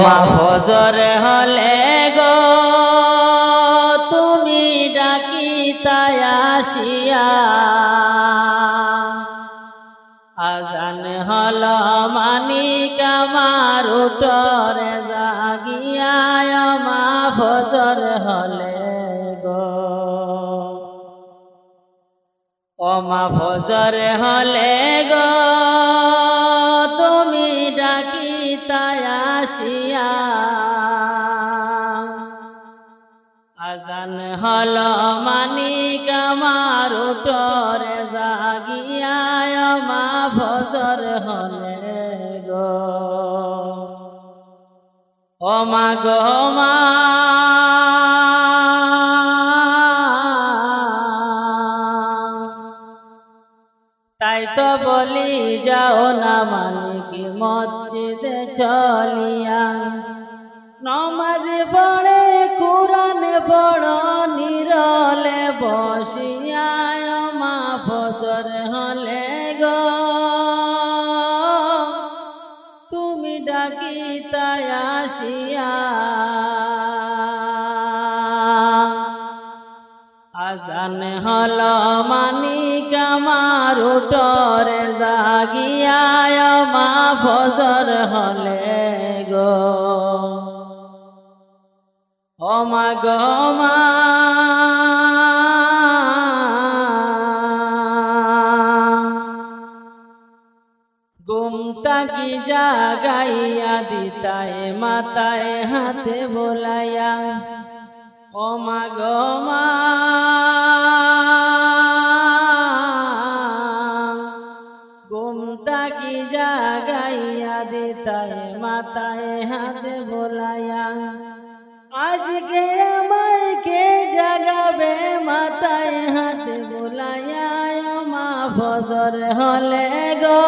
মা ফজর হলে গো তুমি ডাকিতায় আসিয়া, আজান হল মানিক আমার উঠরে জাগিয়া, মা ফজর হলে গো। ও মা ফজর হলে গো তুমি ডাকিতায় আসিয়া, আজান হল মানিক আমার উঠরে জাগিয়া, মা ফজর হলে গো। ও মা গো মা তাই তো বলি যাও না মানিক মসজিদে চলিয়া, নমাজ পড়ে কুরআন পড়ো নিরলে বসিয়া, মা ফজর হলে গো তুমি ডাকিতায় আসিয়া, আজান হল মানিক আমার উঠরে জাগিয়া, মা ফজর হলে গো। ও মা গো মা ঘুমটা কি জাগাইয়া দিতায় মাথায় হাতে বোলাইয়া, ও মা গো মা ঘুমটা কি জাগাইয়া দিতায় মাথায় হাতে বোলাইয়া, আজকে আমায় কে জাগাবে মাথায় হাতে বোলাইয়া, মা ফজর হলে গো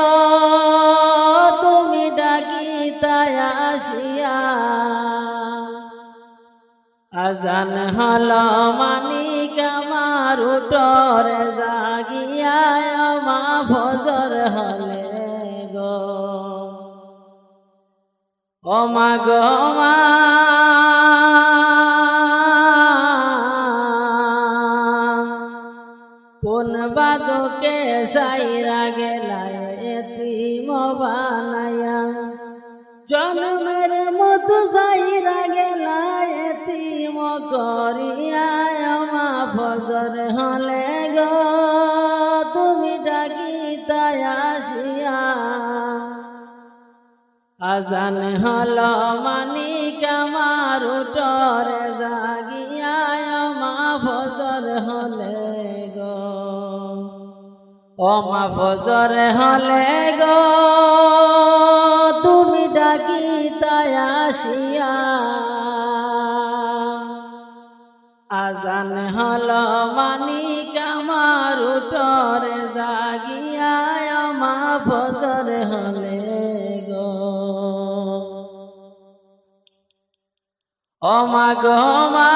তুমি ডাকিতায় আসিয়া, আজান হল মানিক আমার উঠরে জাগিয়া, মা ফজর হলে গো। ও মা গো মা কোন বাদকে সাইরা গেলায় এতিম বানায়া, জন্মের মতো সাইরা গেলায় এতিম করিয়া, মা ফজর হলে গো তুমি ডাকিতায় আসিয়া, আজান হল মানিক আমার উঠরে জাগিয়া, মা ফজর হলে গো। ও মা ফজর হলে গো তুমি ডাকিতায় আসিয়া, আজান হল মানিক আমার উঠরে জাগিয়া, মা ফজর হলে গো। ও মা গো মা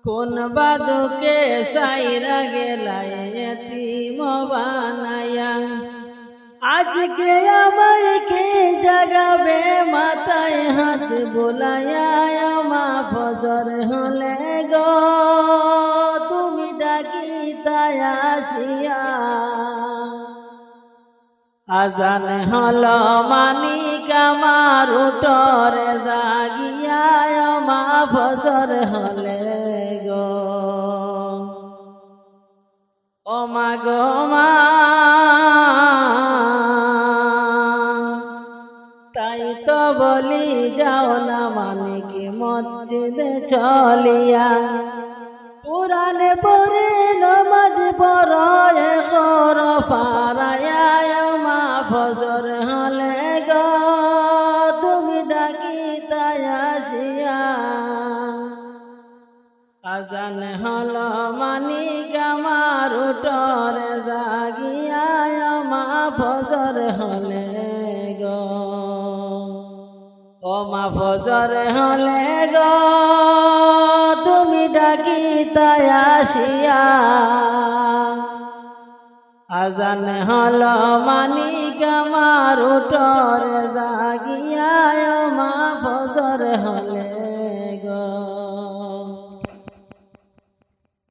কোন বাদকে সাইরা গেলায় এতিম বানায়া, আজকে আমায় কে জাগাবে মাথায় হাত বোলাইয়া, মা ফজর হলে গো তুমি ডাকিতায় আসিয়া, আজান হল মানিক আমার উঠরে জাগিয়া, মা ফজর হলে গো। ও মা গো মা তাই তো বলি যাও না মানিক মসজিদে চলিয়া, কুরআন পড়ে নমাজ পড়ো কর ফারায়া, মা ফজর হলে গো তুমি ডাকিতায় আসিয়া, আজান হল মানিক আমার উঠরে জাগিয়া, মা ফজর হলে গো। ও মা ফজর হলে গো তুমি ডাকিতায় আসিয়া, আজান হলো মানিক আমার উঠরে